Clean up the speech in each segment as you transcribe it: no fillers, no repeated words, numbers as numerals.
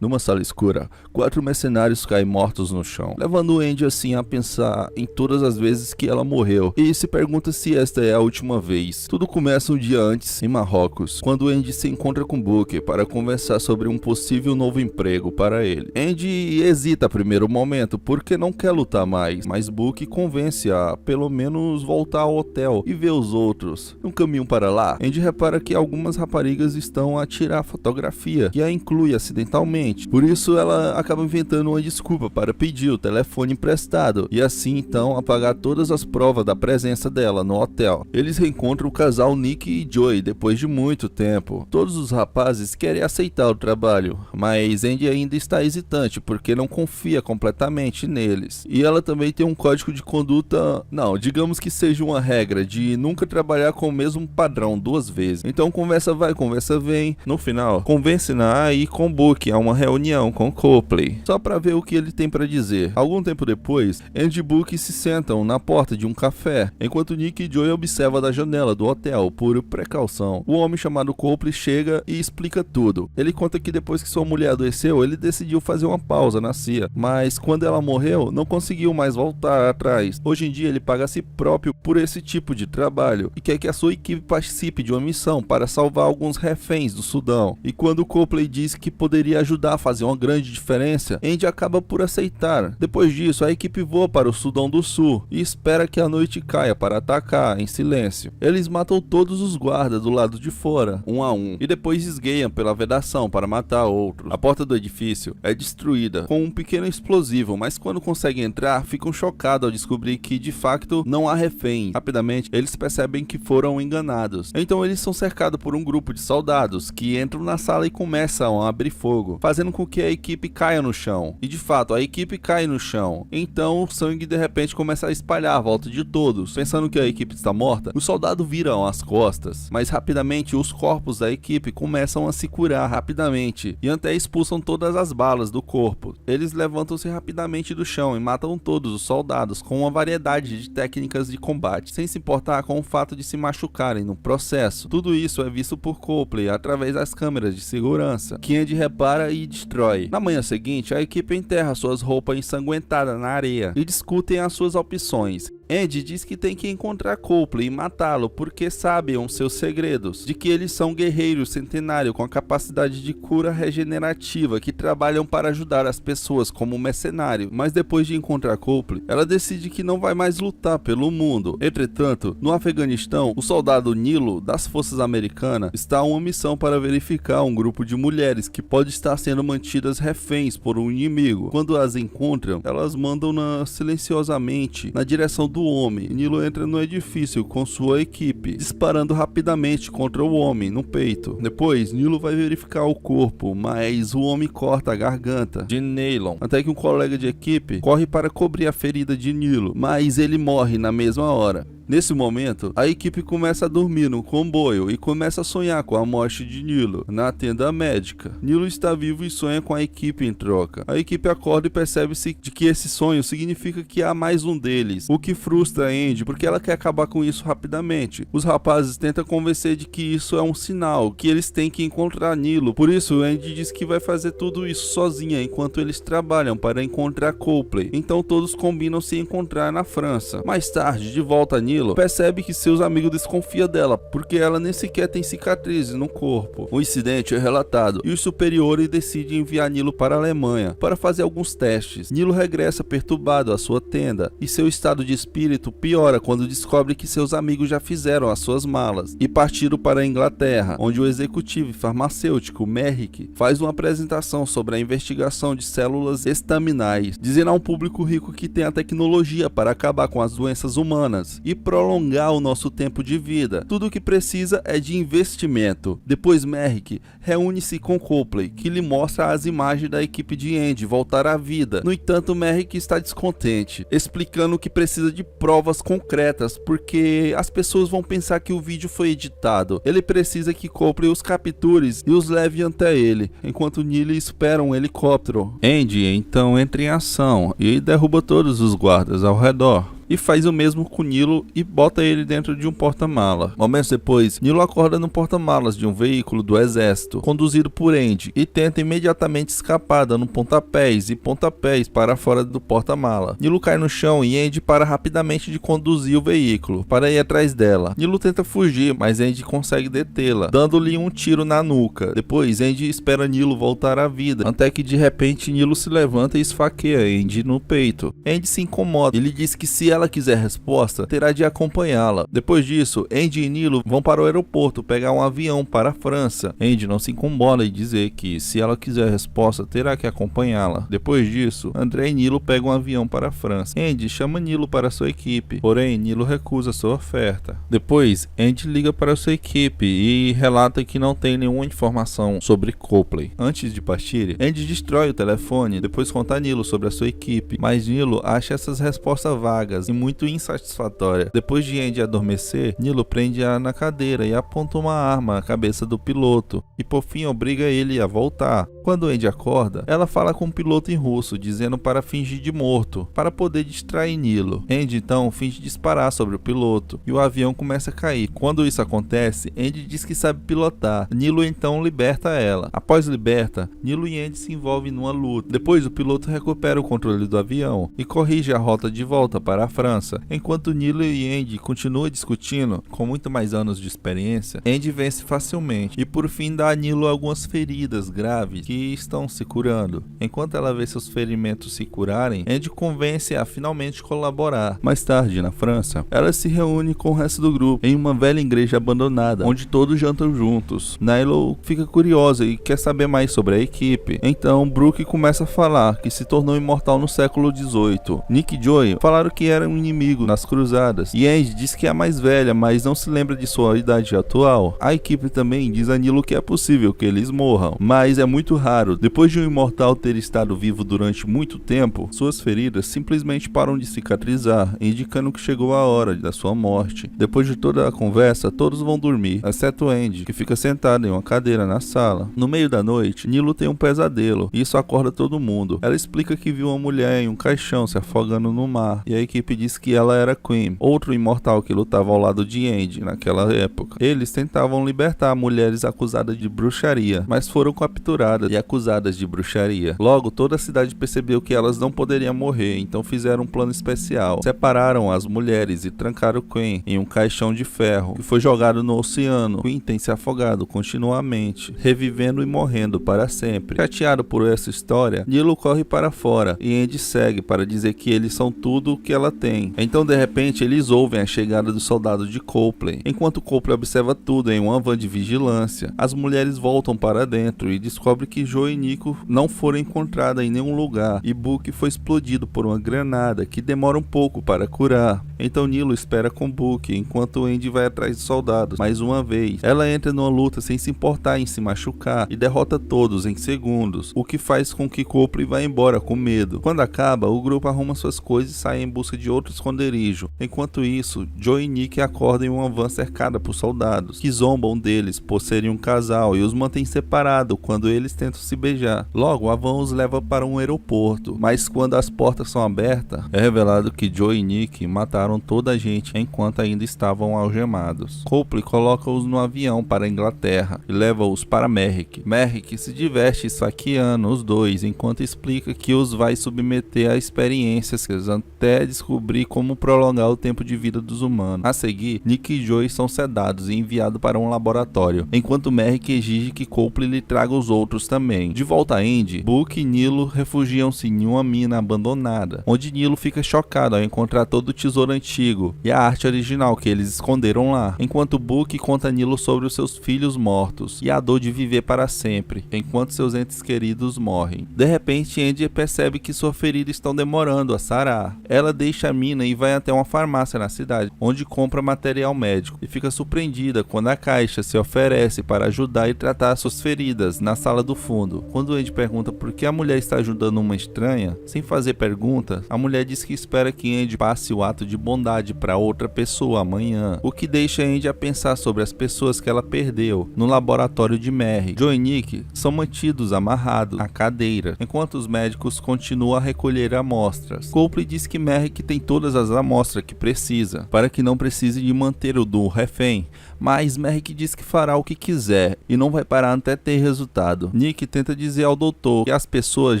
Numa sala escura, 4 mercenários caem mortos no chão, levando Andy assim a pensar em todas as vezes que ela morreu e se pergunta se esta é a última vez. Tudo começa um dia antes, em Marrocos, quando Andy se encontra com Booker para conversar sobre um possível novo emprego para ele. Andy hesita a primeiro momento porque não quer lutar mais, mas Booker convence a pelo menos voltar ao hotel e ver os outros. No caminho para lá, Andy repara que algumas raparigas estão a tirar fotografia que a inclui acidentalmente. Por isso ela acaba inventando uma desculpa para pedir o telefone emprestado e assim então apagar todas as provas da presença dela no hotel. Eles reencontram o casal Nick e Joey depois de muito tempo. Todos os rapazes querem aceitar o trabalho, mas Andy ainda está hesitante porque não confia completamente neles. E ela também tem um código de conduta, não, digamos que seja uma regra de nunca trabalhar com o mesmo padrão 2 vezes. Então conversa vai, conversa vem. No final, convence-na a ir com Booker a uma reunião com Copley, só para ver o que ele tem para dizer. Algum tempo depois, Andy e Booker se sentam na porta de um café, enquanto Nick e Joey observam da janela do hotel, por precaução. O homem chamado Copley chega e explica tudo. Ele conta que depois que sua mulher adoeceu, ele decidiu fazer uma pausa na CIA, mas quando ela morreu, não conseguiu mais voltar atrás. Hoje em dia, ele paga a si próprio por esse tipo de trabalho e quer que a sua equipe participe de uma missão para salvar alguns reféns do Sudão. E quando Copley diz que poderia ajudar a fazer uma grande diferença, Andy acaba por aceitar. Depois disso, a equipe voa para o Sudão do Sul e espera que a noite caia para atacar em silêncio. Eles matam todos os guardas do lado de fora, um a um, e depois esgueiam pela vedação para matar outros. A porta do edifício é destruída com um pequeno explosivo, mas quando conseguem entrar, ficam chocados ao descobrir que de facto não há refém. Rapidamente, eles percebem que foram enganados. Então eles são cercados por um grupo de soldados que entram na sala e começam a abrir fogo, fazendo com que a equipe caia no chão. E de fato, a equipe cai no chão. Então o sangue de repente começa a espalhar à volta de todos. Pensando que a equipe está morta, os soldados viram as costas, mas rapidamente os corpos da equipe começam a se curar rapidamente e até expulsam todas as balas do corpo. Eles levantam-se rapidamente do chão e matam todos os soldados com uma variedade de técnicas de combate, sem se importar com o fato de se machucarem no processo. Tudo isso é visto por Copley através das câmeras de segurança, que Andy repara e destrói. Na manhã seguinte, a equipe enterra suas roupas ensanguentadas na areia e discutem as suas opções. Andy diz que tem que encontrar Copley e matá-lo porque sabem seus segredos, de que eles são guerreiros centenários com a capacidade de cura regenerativa que trabalham para ajudar as pessoas como mercenário. Mas depois de encontrar Copley, ela decide que não vai mais lutar pelo mundo. Entretanto, no Afeganistão, o soldado Nilo das forças americanas está a uma missão para verificar um grupo de mulheres que pode estar sendo mantidas reféns por um inimigo. Quando as encontram, elas mandam-na silenciosamente na direção do homem. Nilo entra no edifício com sua equipe, disparando rapidamente contra o homem no peito. Depois, Nilo vai verificar o corpo, mas o homem corta a garganta de Neylon, até que um colega de equipe corre para cobrir a ferida de Nilo, mas ele morre na mesma hora. Nesse momento, a equipe começa a dormir no comboio e começa a sonhar com a morte de Nilo na tenda médica. Nilo está vivo e sonha com a equipe em troca. A equipe acorda e percebe-se de que esse sonho significa que há mais um deles, o que frustra Andy porque ela quer acabar com isso rapidamente. Os rapazes tentam convencer de que isso é um sinal, que eles têm que encontrar Nilo. Por isso, Andy diz que vai fazer tudo isso sozinha enquanto eles trabalham para encontrar Copley. Então todos combinam se encontrar na França. Mais tarde, de volta a Nilo, percebe que seus amigos desconfiam dela, porque ela nem sequer tem cicatrizes no corpo. O incidente é relatado e os superiores decidem enviar Nilo para a Alemanha para fazer alguns testes. Nilo regressa perturbado à sua tenda e seu estado de espírito piora quando descobre que seus amigos já fizeram as suas malas e partiram para a Inglaterra, onde o executivo farmacêutico Merrick faz uma apresentação sobre a investigação de células estaminais, dizendo a um público rico que tem a tecnologia para acabar com as doenças humanas e prolongar o nosso tempo de vida. Tudo o que precisa é de investimento. Depois Merrick reúne-se com Copley, que lhe mostra as imagens da equipe de Andy voltar à vida. No entanto, Merrick está descontente, explicando que precisa de provas concretas, porque as pessoas vão pensar que o vídeo foi editado. Ele precisa que Copley os capture e os leve até ele, enquanto Neely espera um helicóptero. Andy então entra em ação e derruba todos os guardas ao redor. e faz o mesmo com Nilo e bota ele dentro de um porta-mala. Momentos depois, Nilo acorda no porta-malas de um veículo do exército, conduzido por Andy, e tenta imediatamente escapar, dando pontapés e pontapés para fora do porta-mala. Nilo cai no chão e Andy para rapidamente de conduzir o veículo para ir atrás dela. Nilo tenta fugir, mas Andy consegue detê-la, dando-lhe um tiro na nuca. Depois, Andy espera Nilo voltar à vida, até que de repente Nilo se levanta e esfaqueia Andy no peito. Andy se incomoda. Ele diz que se ela quiser resposta, terá de acompanhá-la. Depois disso, Andy e Nilo vão para o aeroporto pegar um avião para a França. Andy não se incomoda em dizer que se ela quiser resposta, terá que acompanhá-la. Depois disso, André e Nilo pegam um avião para a França. Andy chama Nilo para sua equipe, porém Nilo recusa sua oferta. Depois, Andy liga para sua equipe e relata que não tem nenhuma informação sobre Copley. Antes de partir, Andy destrói o telefone, depois conta a Nilo sobre a sua equipe, mas Nilo acha essas respostas vagas e muito insatisfatórias. Depois de Andy adormecer, Nilo prende-a na cadeira e aponta uma arma à cabeça do piloto, e por fim obriga ele a voltar. Quando Andy acorda, ela fala com o piloto em russo, dizendo para fingir de morto, para poder distrair Nilo. Andy então finge disparar sobre o piloto, e o avião começa a cair. Quando isso acontece, Andy diz que sabe pilotar. Nilo então liberta ela. Após liberta, Nilo e Andy se envolvem numa luta. Depois o piloto recupera o controle do avião e corrige a rota de volta para a França. Enquanto Nilo e Andy continuam discutindo, com muito mais anos de experiência, Andy vence facilmente e por fim dá a Nilo algumas feridas graves que estão se curando. Enquanto ela vê seus ferimentos se curarem, Andy convence a finalmente colaborar. Mais tarde, na França, ela se reúne com o resto do grupo em uma velha igreja abandonada, onde todos jantam juntos. Nilo fica curiosa e quer saber mais sobre a equipe. Então, Brooke começa a falar que se tornou imortal no século XVIII. Nick e Joey falaram que era um inimigo nas cruzadas, e Andy diz que é a mais velha, mas não se lembra de sua idade atual. A equipe também diz a Nilo que é possível que eles morram, mas é muito raro. Depois de um imortal ter estado vivo durante muito tempo, suas feridas simplesmente param de cicatrizar, indicando que chegou a hora da sua morte. Depois de toda a conversa, todos vão dormir, exceto Andy, que fica sentado em uma cadeira na sala. No meio da noite, Nilo tem um pesadelo, e isso acorda todo mundo. Ela explica que viu uma mulher em um caixão se afogando no mar, e a equipe diz que ela era Queen, outro imortal que lutava ao lado de Andy naquela época. Eles tentavam libertar mulheres acusadas de bruxaria, mas foram capturadas e acusadas de bruxaria. Logo, toda a cidade percebeu que elas não poderiam morrer, então fizeram um plano especial. Separaram as mulheres e trancaram Queen em um caixão de ferro, que foi jogado no oceano. Queen tem se afogado continuamente, revivendo e morrendo para sempre. Chateado por essa história, Nilo corre para fora e Andy segue para dizer que eles são tudo o que ela tem. Então, de repente, eles ouvem a chegada do soldado de Copley. Enquanto Copley observa tudo em uma van de vigilância, as mulheres voltam para dentro e descobrem que Joe e Nico não foram encontradas em nenhum lugar e Book foi explodido por uma granada que demora um pouco para curar. Então Nilo espera com Book enquanto Andy vai atrás dos soldados. Mais uma vez, ela entra numa luta sem se importar em se machucar e derrota todos em segundos, o que faz com que Copley vá embora com medo. Quando acaba, o grupo arruma suas coisas e sai em busca de outro esconderijo. Enquanto isso, Joe e Nick acordam em uma van cercada por soldados, que zombam deles por serem um casal e os mantêm separados quando eles tentam se beijar. Logo, a van os leva para um aeroporto, mas quando as portas são abertas, é revelado que Joe e Nick mataram toda a gente enquanto ainda estavam algemados. Copley coloca-os no avião para a Inglaterra e leva-os para Merrick. Merrick se diverte esfaqueando os dois, enquanto explica que os vai submeter a experiências até descobrir como prolongar o tempo de vida dos humanos. A seguir, Nick e Joey são sedados e enviados para um laboratório, enquanto Merrick exige que Copley lhe traga os outros também. De volta a Andy, Book e Nilo refugiam-se em uma mina abandonada, onde Nilo fica chocado ao encontrar todo o tesouro antigo e a arte original que eles esconderam lá, enquanto Book conta a Nilo sobre os seus filhos mortos e a dor de viver para sempre, enquanto seus entes queridos morrem. De repente, Andy percebe que sua ferida está demorando a sarar. Ela deixa a mina e vai até uma farmácia na cidade, onde compra material médico, e fica surpreendida quando a caixa se oferece para ajudar e tratar suas feridas na sala do fundo. Quando Andy pergunta por que a mulher está ajudando uma estranha, sem fazer perguntas, a mulher diz que espera que Andy passe o ato de bondade para outra pessoa amanhã, o que deixa Andy a pensar sobre as pessoas que ela perdeu no laboratório de Merrick. Joe e Nick são mantidos amarrados à cadeira, enquanto os médicos continuam a recolher amostras. Copley diz que Merrick tem todas as amostras que precisa, para que não precise de manter o do refém, mas Merrick diz que fará o que quiser e não vai parar até ter resultado. Nick tenta dizer ao doutor que as pessoas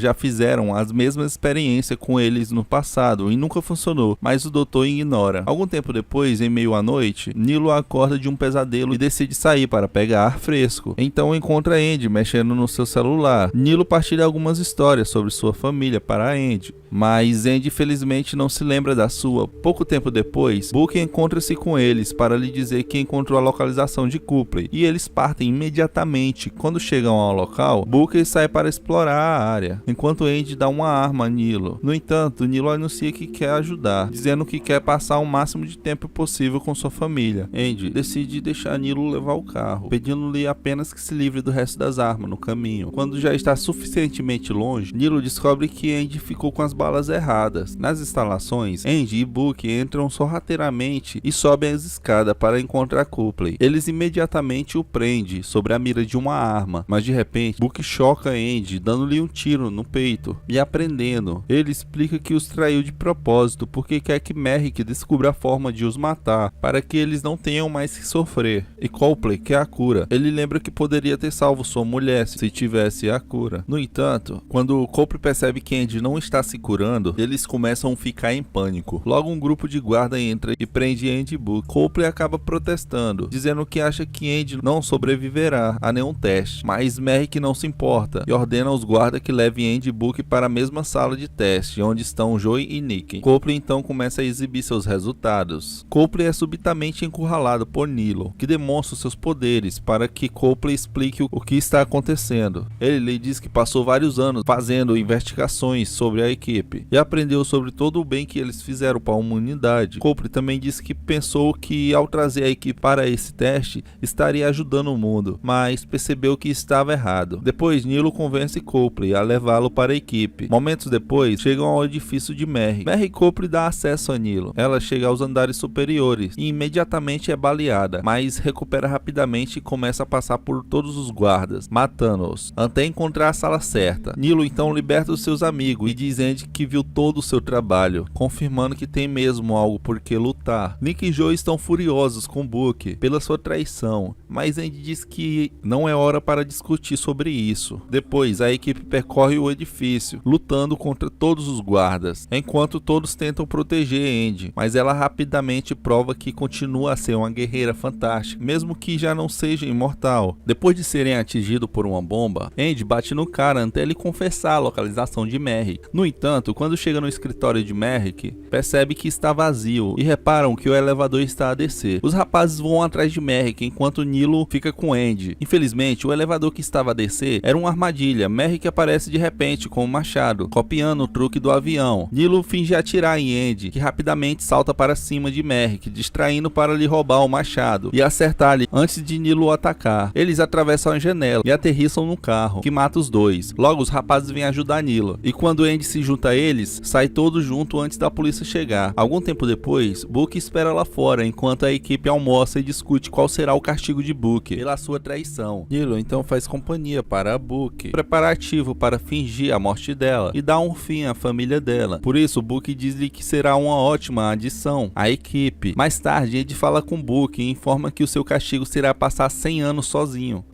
já fizeram as mesmas experiências com eles no passado e nunca funcionou, mas o doutor ignora. Algum tempo depois, em meio à noite, Nilo acorda de um pesadelo e decide sair para pegar ar fresco. Então encontra Andy mexendo no seu celular. Nilo partilha algumas histórias sobre sua família para Andy, mas Andy felizmente não se lembra da sua. Pouco tempo depois, Book encontra-se com eles para lhe dizer que encontrou a localização de Copley e eles partem imediatamente. Quando chegam ao local, Booker sai para explorar a área, enquanto Andy dá uma arma a Nilo. No entanto, Nilo anuncia que quer ajudar, dizendo que quer passar o máximo de tempo possível com sua família. Andy decide deixar Nilo levar o carro, pedindo-lhe apenas que se livre do resto das armas no caminho. Quando já está suficientemente longe, Nilo descobre que Andy ficou com as balas erradas. Nas instalações, Andy e Book entram sorrateiramente e sobem as escadas para encontrar Copley. Eles imediatamente o prendem sobre a mira de uma arma, mas de repente Book choca Andy, dando-lhe um tiro no peito e apreendendo. Ele explica que os traiu de propósito porque quer que Merrick descubra a forma de os matar, para que eles não tenham mais que sofrer. E Copley quer a cura. Ele lembra que poderia ter salvo sua mulher se tivesse a cura. No entanto, quando Copley percebe que Andy não está se curando, eles começam a ficar em pânico. Logo um grupo de guarda entra e prende Andy e Book. Copley acaba protestando, dizendo que acha que Andy não sobreviverá a nenhum teste, mas Merrick não se importa e ordena aos guardas que levem Andy e Book para a mesma sala de teste, onde estão Joey e Nick. Copley então começa a exibir seus resultados. Copley é subitamente encurralado por Nilo, que demonstra seus poderes para que Copley explique o que está acontecendo. Ele lhe diz que passou vários anos fazendo investigações sobre a equipe e aprendeu sobre todo o bem que eles fizeram para a humanidade. Copley também disse que pensou que ao trazer a equipe para esse teste estaria ajudando o mundo, mas percebeu que estava errado. Depois Nilo convence Copley a levá-lo para a equipe. Momentos depois chegam ao edifício de Merrick. Merrick e Copley dá acesso a Nilo. Ela chega aos andares superiores e imediatamente é baleada, mas recupera rapidamente e começa a passar por todos os guardas, matando-os, até encontrar a sala certa. Nilo então liberta os seus amigos e diz Andy que viu todo o seu trabalho, confirmando que tem mesmo algo por que lutar. Nick e Joe estão furiosos com Book pela sua traição, mas Andy diz que não é hora para discutir sobre isso. Depois, a equipe percorre o edifício, lutando contra todos os guardas, enquanto todos tentam proteger Andy, mas ela rapidamente prova que continua a ser uma guerreira fantástica, mesmo que já não seja imortal. Depois de serem atingidos por uma bomba, Andy bate no cara até ele confessar a localização de Merrick. No entanto, quando chega no escritório de Merrick, percebe que está vazio e reparam que o elevador está a descer. Os rapazes vão atrás de Merrick enquanto Nilo fica com Andy. Infelizmente, o elevador que estava a descer era uma armadilha. Merrick aparece de repente com um machado, copiando o truque do avião. Nilo finge atirar em Andy, que rapidamente salta para cima de Merrick, distraindo para lhe roubar o machado e acertar-lhe antes de Nilo atacar. Eles atravessam a janela e aterrissam no carro, que mata os dois. Logo, os rapazes vêm ajudar Nilo, e quando Andy se junta a eles, sai todo junto antes da polícia chegar. Algum tempo depois, Book espera lá fora, enquanto a equipe almoça e discute qual será o castigo de Book pela sua traição. Nilo então faz companhia para Book, preparativo para fingir a morte dela e dar um fim à família dela. Por isso, Book diz-lhe que será uma ótima adição à equipe. Mais tarde, Andy fala com Book e informa que o seu castigo será passar 100 anos sozinho.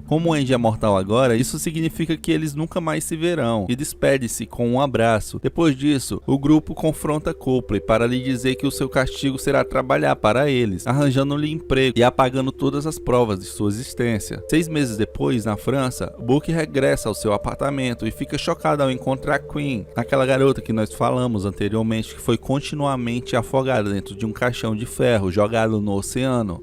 Como Andy é mortal agora, isso significa que eles nunca mais se verão, e despede-se com um abraço. Depois disso, o grupo confronta Copley para lhe dizer que o seu castigo será trabalhar para eles, arranjando-lhe emprego e apagando todas as provas de sua existência. 6 meses depois, na França, Book regressa ao seu apartamento e fica chocado ao encontrar Queen, aquela garota que nós falamos anteriormente que foi continuamente afogada dentro de um caixão de ferro jogado no oceano.